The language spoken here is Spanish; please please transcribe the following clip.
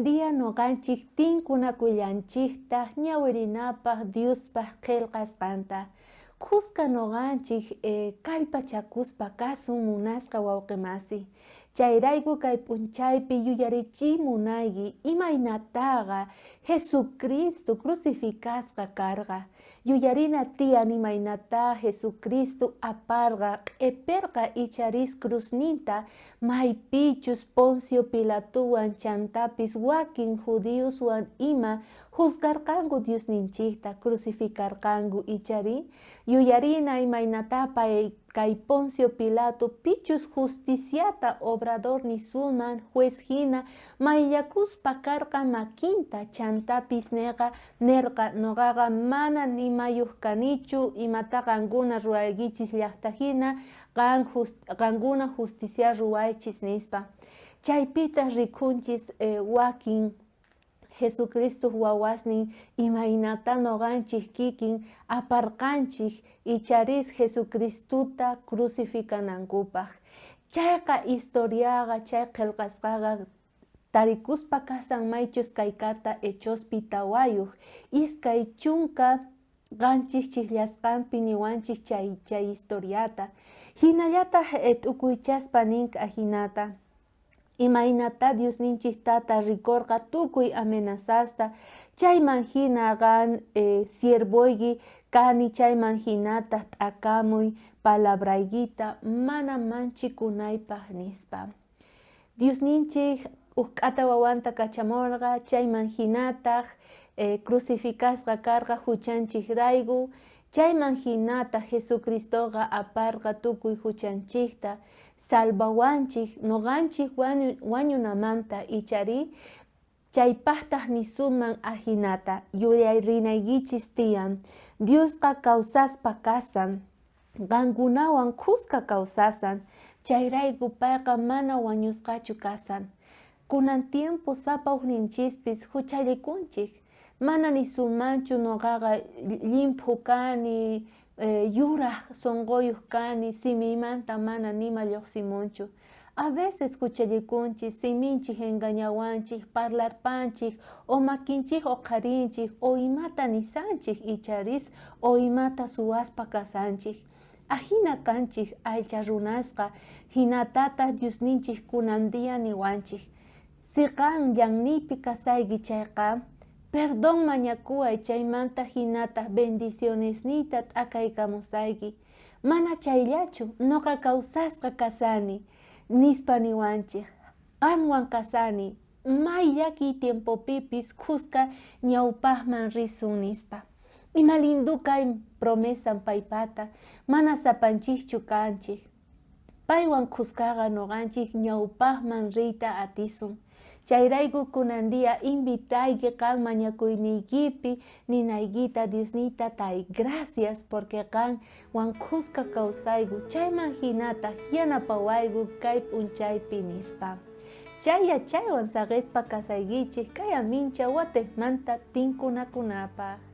kunandia noqanchik tinkunakullanchikta ñawirinapaq Diospaq qillqasqanta kuska noqanchik kallpachakuspa kasun munasqa wawqi masi chayrayku kay p'unchaypi yuyarichimunayki imaynataqa Jesucristo crucificasqa karqa yuyarina tiyan imaynata Jesucristo aparqa q'ipirqa icharis cruzninta maypichus Poncio Pilatuwan chantapis wakin judíoswan ima juzgarqanku Diosninchikta crucificarqanku ichari yuyarina imaynatapa kay Poncio Pilato pichus justiciata obrador nisunman juez hina mayllakuspa karqa makinta chantapis nerqa noqaqa mana nimayuq kanichu imata qankuna ruwaykichis llaqta hina qankuna justicia ruwaychis nispa chaypita rikunchis wakin Jesucristo wawasnin imaynata noqanchik kikin aparqanchik icharis Jesucristuta crucificanankupaq chayqa historiaqa chay qillqasqaqa tarikuspa kasan maychus kay carta Hechospi tawayuq iskay chunka qanchis chillasqanpi niwanchik chay historiata hinallataq t'ukuychaspa ninqa hinata imaynata Diosninchik tata rikurqa tukuy amenazasta chayman hina qan siervoyki kani chayman hinata t'akamuy palabraykita mana manchikunaypaq nispa Diosninchik ukk'ata wawanta kachamurqa chayman hinataq crucificasqa karqa huchanchik rayku chayman hinata Jesucristoqa aparqa tukuy huchanchikta salvawanchik noqanchik wañunamanta ichari chaypaqtaq nisunman ahinata yuyarinaykichis tiyan Diosqa kawsaspa kasan qankunawan kuska kawsasan chayrayku payqa mana wañusqachu kasan kunan tiempo sapa hukninchispis huchallikunchik mana nisunmanchu noqaqa limpu kani yuraq sunquyuq kani simimanta mana nima lluqsimunchu a veces huchallikunchik siminchik engañawanchik parlarpanchik o makinchik huqarinchik o imata nisanchik icharis o imata suwaspa kasanchik ahina kanchik aycha runasqa hinatata Diosninchik kunandia niwanchik si qan llaqnipi kasayki chayqa perdón mañakuway chaymanta hinata bendicionesnita t'akaykamusayki mana chayllachu noqa kawsasqa kasani nispa niwanchik qanwan kasani mayllaki tiempopipis kuska ñawpaqman risun nispa ima lindu kay promesan paypata mana sapanchikchu kanchik paywan kuskaqa noqanchik ñawpaqman riyta atisun chayrayku kunandia invitayki qan mañakuyniykipi ninaykita Diosnita tay gracias porque qanwan kuska kawsayku chayman hinata yanapawayku kay p'unchaypi nispa chaywan saqispa kasaykichik kay amincha watejmanta tinkunakunapaq